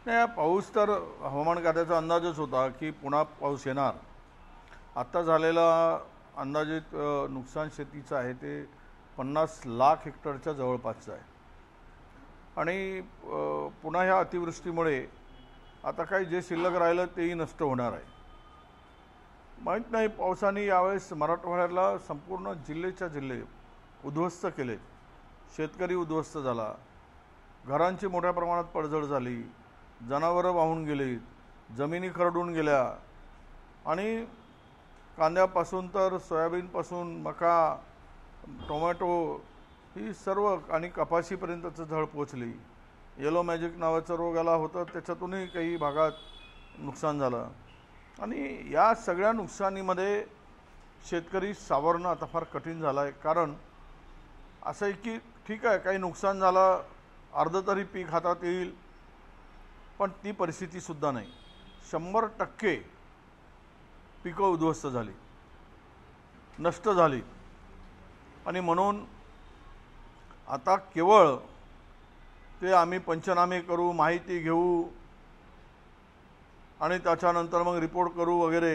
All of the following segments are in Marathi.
नाही, पाऊस तर हवामान खात्याचा अंदाजच होता की पुन्हा पाऊस येणार. आत्ता झालेला अंदाजित नुकसान शेतीचं आहे ते 50 लाख हेक्टरच्या जवळपासचं आहे. आणि पुन्हा ह्या अतिवृष्टीमुळे आता काही जे शिल्लक राहिलं तेही नष्ट होणार आहे. माहीत नाही, पावसाने यावेळेस मराठवाड्याला संपूर्ण जिल्ह्याच्या जिल्हे उद्ध्वस्त केले. शेतकरी उद्ध्वस्त झाला, घरांची मोठ्या प्रमाणात पडझड झाली, जनावरं वाहून गेली, जमिनी खरडून गेल्या आणि कांद्यापासून तर सोयाबीनपासून मका, टोमॅटो ही सर्व आणि कपाशीपर्यंतचं झळ पोचली. येलो मॅजिक नावाचा रोग आला होता, त्याच्यातूनही काही भागात नुकसान झालं. आणि या सगळ्या नुकसानीमध्ये शेतकरी सावरणं आता फार कठीण झालं आहे. कारण असं आहे की ठीक आहे, काही नुकसान झालं, अर्ध तरी पीक हातात येईल, पण ती परिस्थितीसुद्धा नाही. 100% पिकं उद्ध्वस्त झाली, नष्ट झाली. आणि म्हणून आता केवळ ते आम्ही पंचनामे करू, माहिती घेऊ आणि त्याच्यानंतर मग रिपोर्ट करू वगैरे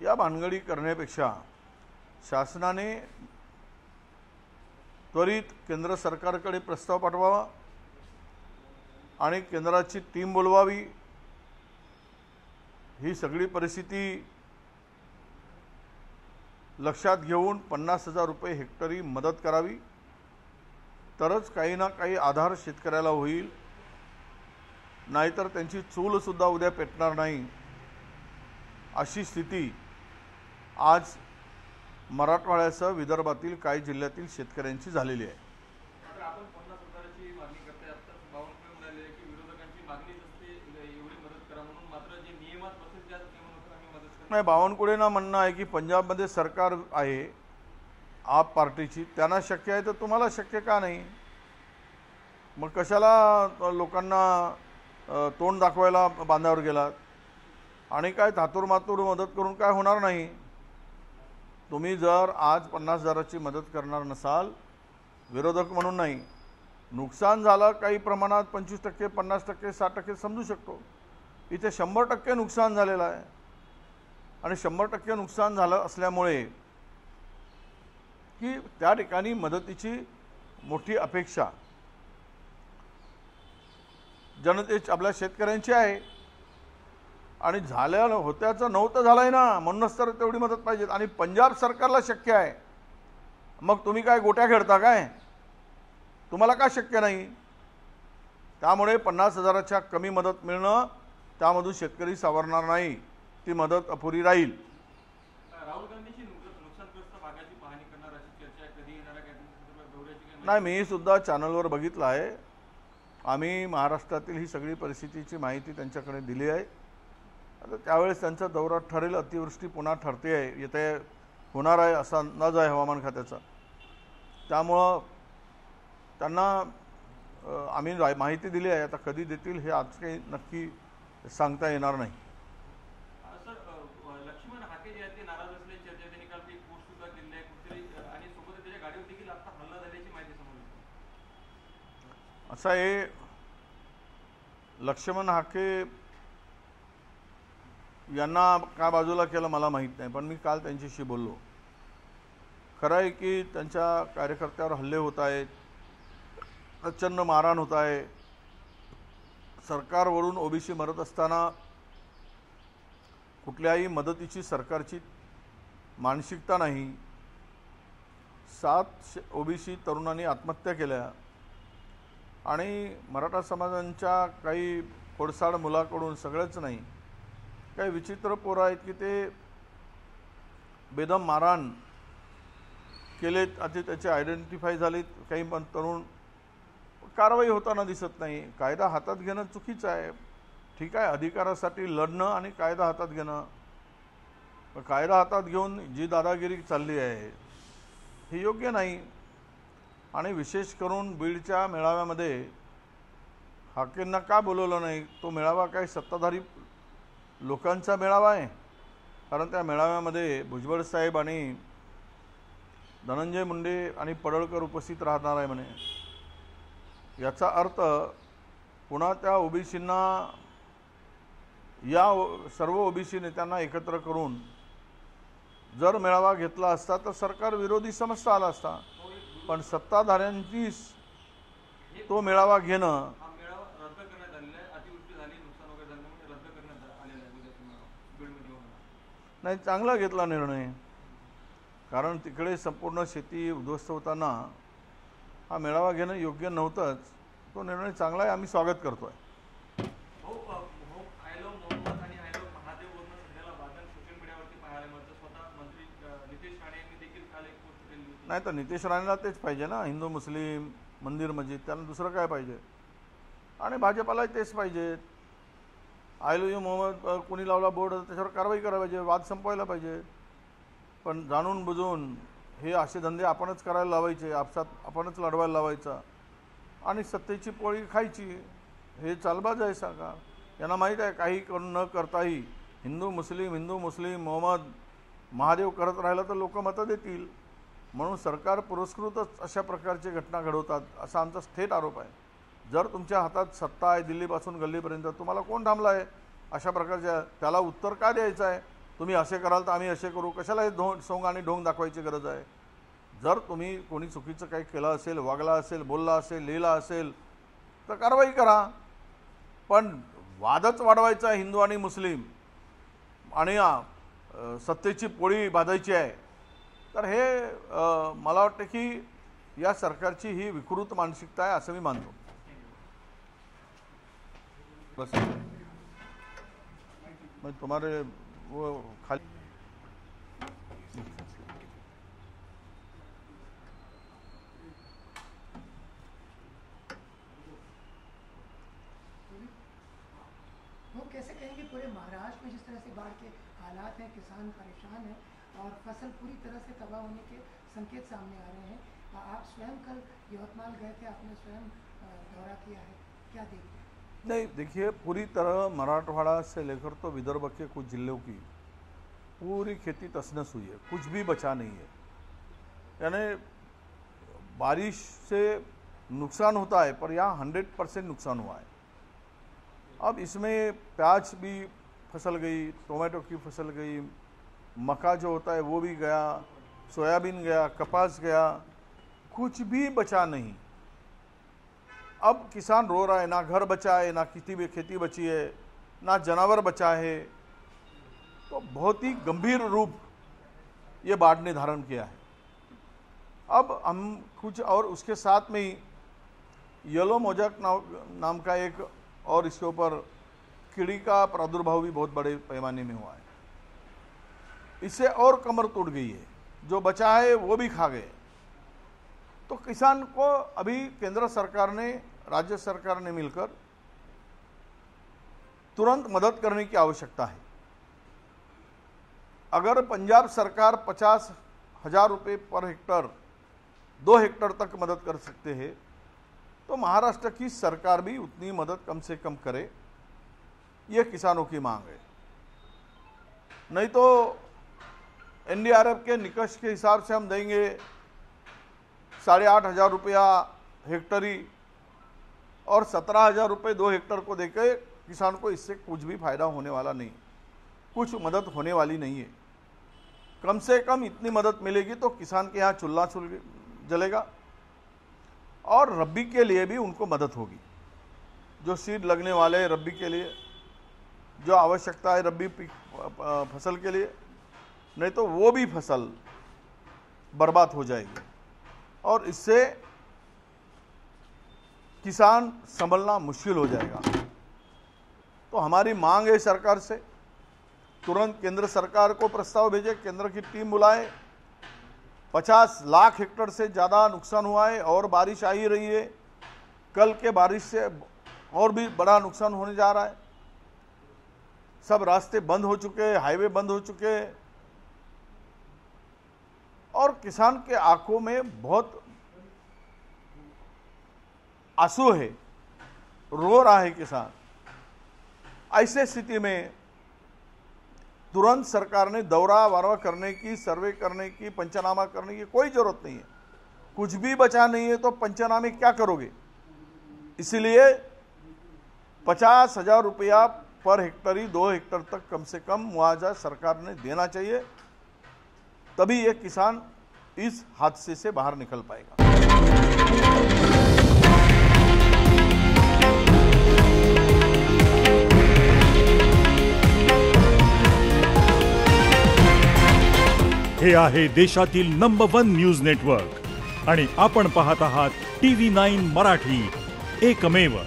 या भानगडी करण्यापेक्षा शासनाने त्वरित केंद्र सरकारकडे प्रस्ताव पाठवावा आणि केंद्राची टीम बोलवावी. ही सगळी परिस्थिती लक्षात घेऊन 50,000 रुपये हेक्टरी मदत करावी, तरच काही ना काही आधार शेतकऱ्याला होईल. नाहीतर त्यांची चूलसुद्धा उद्या पेटणार नाही, अशी स्थिती आज मराठवाड्यासह विदर्भातील काही जिल्ह्यातील शेतकऱ्यांची झालेली आहे. नाही, बावनकुळेंना म्हणणं आहे की पंजाबमध्ये सरकार आहे आप पार्टीची, त्यांना शक्य आहे तर तुम्हाला शक्य का नाही? मग कशाला लोकांना तोंड दाखवायला बांधावर गेलात? आणि काय थातूर मातूर मदत करून काय होणार नाही. तुम्ही जर आज 50,000ची मदत करणार नसाल, विरोधक म्हणून नाही, नुकसान झालं काही प्रमाणात 25%, 50%, 60% समजू शकतो. इथे 100% नुकसान झालेलं आहे. आणि 100% नुकसान झालं असल्यामुळे की त्या ठिकाणी मदतीची मोठी अपेक्षा जनतेची, आपल्या शेतकऱ्यांची आहे. आणि झालं होत्याचं नव्हतं झालंय ना, म्हणूनच तर तेवढी मदत पाहिजे. आणि पंजाब सरकारला शक्य आहे, मग तुम्ही काय गोट्या खेळता काय? तुम्हाला का शक्य नाही? त्यामुळे 50,000च्या कमी मदत मिळणं, त्यामधून शेतकरी सावरणार नाही, ती मदत अपुरी राहील. नाही, मी सुद्धा चॅनलवर बघितलं आहे. आम्ही महाराष्ट्रातील ही सगळी परिस्थितीची माहिती त्यांच्याकडे दिली आहे. आता त्यावेळेस त्यांचा दौरा ठरेल. अतिवृष्टी पुन्हा ठरते आहे, येते होणार आहे असा अंदाज आहे हवामान खात्याचा. त्यामुळं त्यांना आम्ही माहिती दिली आहे. आता कधी देतील हे आज काही नक्की सांगता येणार नाही. असं आहे, लक्ष्मण हाके यांना का बाजूला केलं मला माहीत नाही, पण मी काल त्यांच्याशी बोललो. खरं आहे की त्यांच्या कार्यकर्त्यावर हल्ले होत आहेत, प्रचंड मारहाण होत आहे. सरकारवरून ओबीसी मरत असताना कुठल्याही मदतीची सरकारची मानसिकता नाही. 7 ओबीसी तरुणांनी आत्महत्या केल्या. आणि मराठा समाजांच्या काही खोडसाड मुलाकडून, सगळंच नाही, काही विचित्र पोरं आहेत की ते बेदम मारहाण केलेत. आता त्याचे आयडेंटिफाय झालेत काही, पण तरुण कारवाई होताना दिसत नाही. कायदा हातात घेणं चुकीचं आहे. ठीक आहे, अधिकारासाठी लढणं आणि कायदा हातात घेणं, कायदा हातात घेऊन जी दादागिरी चालली आहे हे योग्य नाही. आणि विशेष करून बीडच्या मेळाव्यामध्ये हाकेंना का बोलवलं नाही? तो मेळावा काय सत्ताधारी लोकांचा मेळावा आहे? कारण त्या मेळाव्यामध्ये भुजबळ साहेब आणि धनंजय मुंडे आणि पडळकर उपस्थित राहणार आहे म्हणे. याचा अर्थ पुन्हा त्या ओबीसींना या सर्व ओबीसी नेत्यांना एकत्र करून जर मेळावा घेतला असता तर सरकार विरोधी समजता आला असता, पण सत्ताधाऱ्यांची तो मेळावा घेणं नाही, चांगला घेतला निर्णय, कारण तिकडे संपूर्ण शेती उद्ध्वस्त होताना हा मेळावा घेणं योग्य नव्हतंच. तो निर्णय चांगला आहे, आम्ही स्वागत करतोय. नाही तर नितेश राणेला तेच पाहिजे ना, हिंदू मुस्लिम मंदिर मस्जिद, त्यांना दुसरं काय पाहिजे, आणि भाजपाला तेच पाहिजे. आयलोयू मोहम्मद कोणी लावला बोर्ड त्याच्यावर कारवाई करायला पाहिजे, वाद संपवायला पाहिजे. पण जाणून बुजून हे असे धंदे आपणच करायला लावायचे, आपसात आपणच लढवायला लावायचा आणि सत्तेची पोळी खायची, हे चालबाज आहे सरकार. यांना माहीत आहे काही न करताही हिंदू मुस्लिम मोहम्मद महादेव करत राहिलं तर लोक मतं देतील, म्हणून सरकार पुरस्कृतच अशा प्रकारचे घटना घडवतात असा आमचा थेट आरोप आहे. जर तुमच्या हातात सत्ता आहे दिल्लीपासून गल्लीपर्यंत, तुम्हाला कोण थांबला आहे अशा प्रकारच्या, त्याला उत्तर का द्यायचं आहे? तुम्ही असे कराल तर आम्ही असे करू, कशाला हे सोंग आणि ढोंग दाखवायची गरज आहे? जर तुम्ही कोणी चुकीचं काही केलं असेल, वागला असेल, बोलला असेल, लिहिला असेल तर कारवाई करा, पण वादच वाढवायचा हिंदू आणि मुस्लिम आणि सत्तेची पोळी बांधायची आहे, तर हे मला वाटतं की या सरकारची ही विकृत मानसिकता आहे असं मी मानतो. बस मैं तुम्हारे वो खाली वो कैसे कहेंगे पूरे महाराष्ट्र में जिस तरह से बाढ़ के हालात हैं, किसान परेशान हैं और फसल पूरी तरह से तबाह होने के संकेत सामने आ रहे हैं. आप स्वयं कल यवतमाल गए थे, आपने स्वयं दौरा किया है, क्या देखते हैं? नहीं, देखिए पूरी तरह मराठवाड़ा से लेकर तो विदर्भ के कुछ जिलों की पूरी खेती तसनस हुई है, कुछ भी बचा नहीं है. यानी बारिश से नुकसान होता है पर यहाँ 100% नुकसान हुआ है. अब इसमें प्याज भी फसल गई, टोमेटो की फसल गई, मक्का जो होता है वो भी गया, सोयाबीन गया, कपास गया, कुछ भी बचा नहीं. अब किसान रो रहा है, ना घर बचा है, ना खेती बची है, ना जानवर बचा है. तो बहुत ही गंभीर रूप ये बाढ़ ने धारण किया है. अब हम कुछ और उसके साथ में ही येलो मोजैक नाम का एक और इसके ऊपर कीड़ी का प्रादुर्भाव भी बहुत बड़े पैमाने में हुआ है. इससे और कमर टूट गई है, जो बचा है वो भी खा गए. तो किसान को अभी केंद्र सरकार ने, राज्य सरकार ने मिलकर तुरंत मदद करने की आवश्यकता है. अगर पंजाब सरकार 50,000 रुपये पर हेक्टर 2 हेक्टर तक मदद कर सकते हैं तो महाराष्ट्र की सरकार भी उतनी मदद कम से कम करे, ये किसानों की मांग है. नहीं तो एनडीआरएफ के निकष के हिसाब से हम देंगे 8,500 रुपया हेक्टरी और 17,000 रुपये 2 हेक्टर को देकर किसान को इससे कुछ भी फायदा होने वाला नहीं, कुछ मदद होने वाली नहीं है. कम से कम इतनी मदद मिलेगी तो किसान के यहाँ चूल्हा जलेगा और रब्बी के लिए भी उनको मदद होगी. जो सीड लगने वाले हैं रब्बी के लिए, जो आवश्यकता है रब्बी फसल के लिए, नहीं तो वो भी फसल बर्बाद हो जाएगी और इससे किसान संभलना मुश्किल हो जाएगा. तो हमारी मांग है सरकार से, तुरंत केंद्र सरकार को प्रस्ताव भेजे, केंद्र की टीम बुलाए. 50 लाख हेक्टर से ज़्यादा नुकसान हुआ है और बारिश आ ही रही है. कल के बारिश से और भी बड़ा नुकसान होने जा रहा है. सब रास्ते बंद हो चुके हैं, हाईवे बंद हो चुके हैं और किसान के आंखों में बहुत आंसू है, रो रहा है किसान. ऐसे स्थिति में तुरंत सरकार ने दौरा वारवा करने की, सर्वे करने की, पंचनामा करने की कोई जरूरत नहीं है. कुछ भी बचा नहीं है तो पंचनामे क्या करोगे? इसलिए 50,000 रुपया पर हेक्टरी 2 हेक्टर तक कम से कम मुआवजा सरकार ने देना चाहिए, तभी ये किसान इस हादसे से बाहर निकल पाएगा। हे आहे देशातील नंबर 1 न्यूज नेटवर्क आणि आपण पाहत आहात TV9 मराठी, एकमेव।